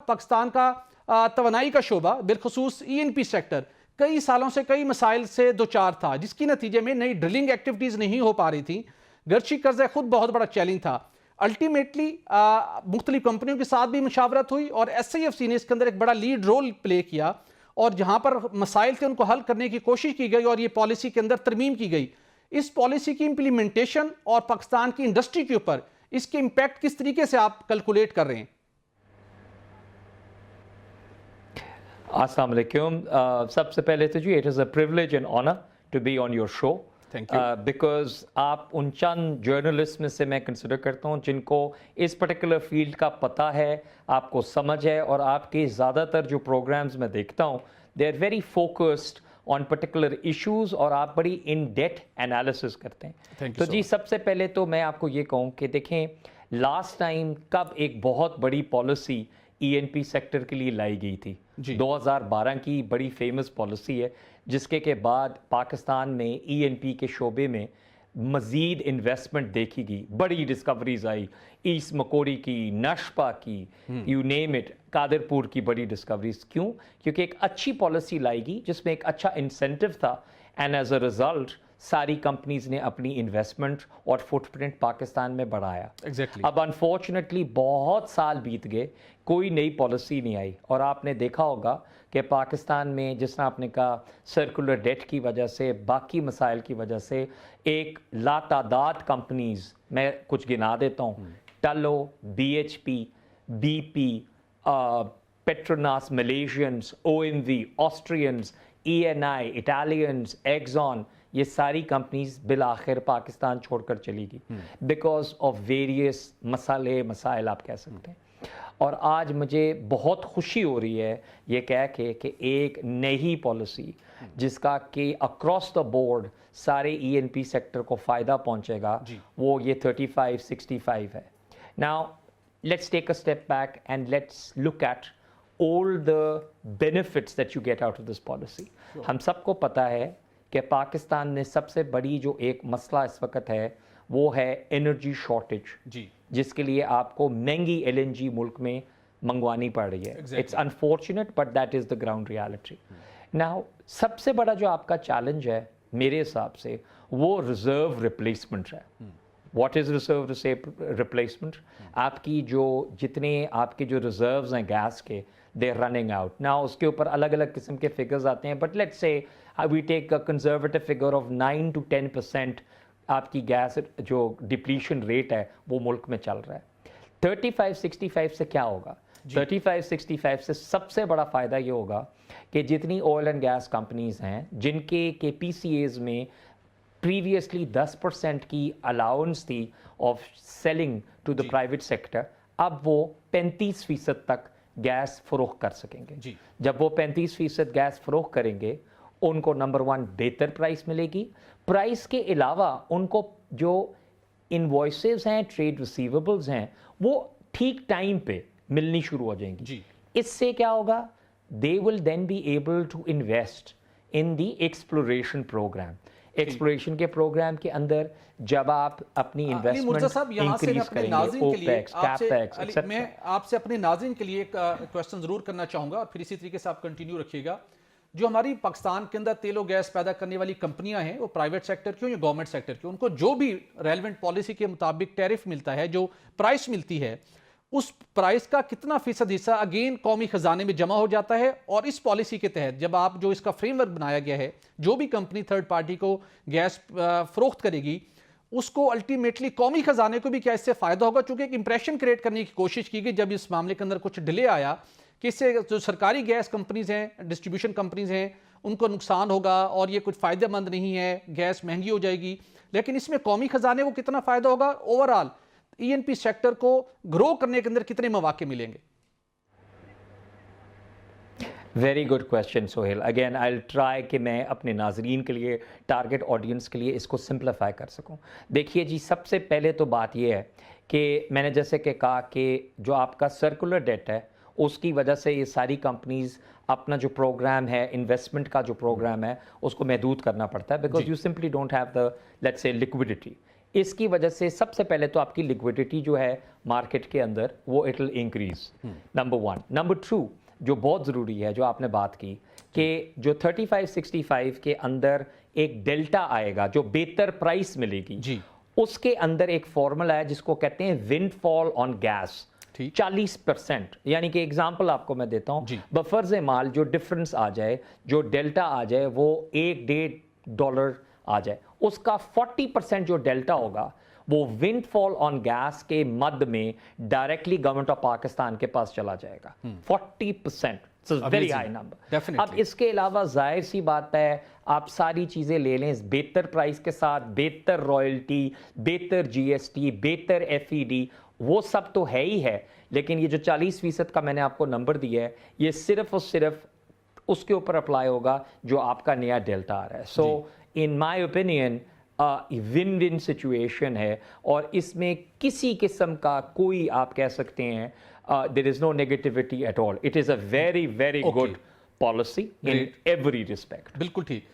पाकिस्तान का तवानाई का शोबा बिलखसूस ENP सेक्टर कई सालों से कई मसाइल से दो चार था, जिसकी नतीजे में नई ड्रिलिंग एक्टिविटीज़ नहीं हो पा रही थी। गर्ची कर्ज़ खुद बहुत बड़ा चैलेंज था। अल्टीमेटली मुख्तलिफ कंपनियों के साथ भी मुशावरत हुई और SIFC ने इसके अंदर एक बड़ा लीड रोल प्ले किया और जहां पर मसाइल थे उनको हल करने की कोशिश की गई और ये पॉलिसी के अंदर तरमीम की गई। इस पॉलिसी की इम्प्लीमेंटेशन और पाकिस्तान की इंडस्ट्री के ऊपर इसके इम्पैक्ट किस तरीके से आप कैलकुलेट कर रहे हैं? अस्सलाम वालेकुम। सबसे पहले तो जी it is a privilege and honour to be on your show. Thank you. Because आप उन चंद जर्नलिस्ट में से मैं कंसिडर करता हूँ जिनको इस पर्टिकुलर फील्ड का पता है, आपको समझ है, और आपके ज़्यादातर जो प्रोग्राम्स मैं देखता हूँ they are very focused on particular issues और आप बड़ी इन डेप्थ एनालिसिस करते हैं। तो जी सबसे पहले तो मैं आपको ये कहूँ कि देखें लास्ट टाइम कब एक बहुत बड़ी पॉलिसी ENP सेक्टर के लिए लाई गई थी। 2012 की बड़ी फेमस पॉलिसी है जिसके के बाद पाकिस्तान में ENP के शोबे में मज़ीद इन्वेस्टमेंट देखी गई, बड़ी डिस्कवरीज आई, ईस्ट मकोरी की, नशपा की, यू नेम इट, कादरपुर की बड़ी डिस्कवरीज। क्यों? क्योंकि एक अच्छी पॉलिसी लाई गई जिसमें एक अच्छा इंसेंटिव था एंड एज अ रिजल्ट सारी कंपनीज ने अपनी इन्वेस्टमेंट और फुटप्रिंट पाकिस्तान में बढ़ाया। अब अनफॉर्चुनेटली बहुत साल बीत गए, कोई नई पॉलिसी नहीं आई और आपने देखा होगा कि पाकिस्तान में जिस तरह आपने कहा सर्कुलर डेट की वजह से, बाकी मसाइल की वजह से एक लातादाद कंपनीज, मैं कुछ गिना देता हूँ, Tullow, BHP, BP, Petronas Malaysians, OMV, Austrians, ENI, Italians, Exxon, ये सारी कंपनीज बिल आखिर पाकिस्तान छोड़कर चली गई बिकॉज ऑफ वेरियस मसाइल आप कह सकते हैं। और आज मुझे बहुत खुशी हो रही है ये कह के कि एक नई पॉलिसी जिसका कि अक्रॉस द बोर्ड सारे ENP सेक्टर को फ़ायदा पहुंचेगा, वो ये 3565 है। Now let's take a step back and let's look at all the benefits that you get out of this policy. हम सबको पता है कि पाकिस्तान में सबसे बड़ी जो एक मसला इस वक्त है वो है एनर्जी शॉर्टेज, जिसके लिए आपको महंगी LNG मुल्क में मंगवानी पड़ रही है। It's unfortunate but that is the ground reality. Now सबसे बड़ा जो आपका चैलेंज है मेरे हिसाब से वो रिजर्व रिप्लेसमेंट है। What is reserve replacement? आपकी जो जितने आपके जो रिजर्व्स हैं गैस के, दे रनिंग आउट नाउ। उसके ऊपर अलग अलग किस्म के फिगर्स आते हैं, but let's say we take a conservative figure of 9 to 10% आपकी गैस जो डिप्लीशन रेट है वो मुल्क में चल रहा है। 3565 से क्या होगा? 3565 से सबसे बड़ा फ़ायदा ये होगा कि जितनी ऑयल एंड गैस कंपनीज हैं जिनके के PCAs में प्रीवियसली 10% की अलाउंस थी of selling to the private sector, अब वो 35% तक गैस फरोख्त कर सकेंगे। जब वो 35% गैस फरोख्त करेंगे उनको नंबर 1 बेहतर प्राइस मिलेगी। प्राइस के अलावा उनको जो इनवॉइसेस हैं, ट्रेड रिसीवेबल्स हैं, वो ठीक टाइम पे मिलनी शुरू हो जाएंगी। इससे क्या होगा? They will then be able to invest in the exploration programme. Exploration के प्रोग्राम के अंदर जब आप अपनी इन्वेस्टमेंट इंक्रीज करेंगे, ओपेक्स, कैपेक्स, मैं आपसे अपने नाज़रीन के लिए एक क्वेश्चन जरूर करना चाहूंगा और फिर इसी तरीके से आप कंटिन्यू रखिएगा। जो हमारी पाकिस्तान के अंदर तेल और गैस पैदा करने वाली कंपनियां हैं, वो प्राइवेट सेक्टर की हो या गवर्नमेंट सेक्टर की, उनको जो भी रेलेवेंट पॉलिसी के मुताबिक टैरिफ मिलता है, जो प्राइस मिलती है, उस प्राइस का कितना फीसद हिस्सा अगेन कौमी खजाने में जमा हो जाता है? और इस पॉलिसी के तहत जब आप जो इसका फ्रेमवर्क बनाया गया है, जो भी कंपनी थर्ड पार्टी को गैस फरोख्त करेगी उसको अल्टीमेटली कौमी खजाने को भी क्या इससे फायदा होगा? चूंकि एक इंप्रेशन क्रिएट करने की कोशिश की गई जब इस मामले के अंदर कुछ डिले आया कि इससे जो सरकारी गैस कंपनीज हैं, डिस्ट्रीब्यूशन कंपनीज हैं, उनको नुकसान होगा और ये कुछ फ़ायदेमंद नहीं है, गैस महंगी हो जाएगी। लेकिन इसमें कौमी खजाने को कितना फ़ायदा होगा? ओवरऑल ENP सेक्टर को ग्रो करने के अंदर कितने मौके मिलेंगे? Very good question Sohail. Again I will try कि मैं अपने नाजरीन के लिए, टारगेट ऑडियंस के लिए इसको सिंप्लीफाई कर सकूं। देखिए जी, सबसे पहले तो बात यह है कि मैंने जैसे कि कहा कि जो आपका सर्कुलर डेट है उसकी वजह से ये सारी कंपनीज अपना जो प्रोग्राम है, इन्वेस्टमेंट का जो प्रोग्राम है, उसको महदूद करना पड़ता है because you simply don't have the let's say liquidity. इसकी वजह से सबसे पहले तो आपकी लिक्विडिटी जो है मार्केट के अंदर वो it will increase, number 1। Number 2 जो बहुत ज़रूरी है, जो आपने बात की कि जो 35-65 के अंदर एक डेल्टा आएगा, जो बेहतर प्राइस मिलेगी जी, उसके अंदर एक फॉर्मूला है जिसको कहते हैं विंडफॉल ऑन गैस, ठीक। 40%। यानी कि एग्जांपल आपको मैं देता हूं, जी। बफर्ज माल जो डिफरेंस आ जाए, जो डेल्टा आ जाए, वो $1-1.5 आ जाए, उसका 40% जो डेल्टा होगा वो विंडफॉल ऑन गैस के मद में डायरेक्टली गवर्नमेंट ऑफ पाकिस्तान के पास चला जाएगा। 40%, वेरी हाई नंबर। Definitely. अब इसके अलावा जाहिर सी बात है, आप सारी चीज़ें ले लें बेहतर प्राइस के साथ, बेहतर रॉयल्टी, बेहतर जीएसटी, बेहतर एफईडी, वो सब तो है ही है, लेकिन ये जो 40% का मैंने आपको नंबर दिया है, ये सिर्फ और सिर्फ उसके ऊपर अप्लाई होगा जो आपका नया डेल्टा आ रहा है। So in my opinion win win situation है, और इसमें किसी किस्म का कोई, आप कह सकते हैं, there is no negativity at all. It is a very very Okay. Good policy in Great. Every respect. बिल्कुल ठीक।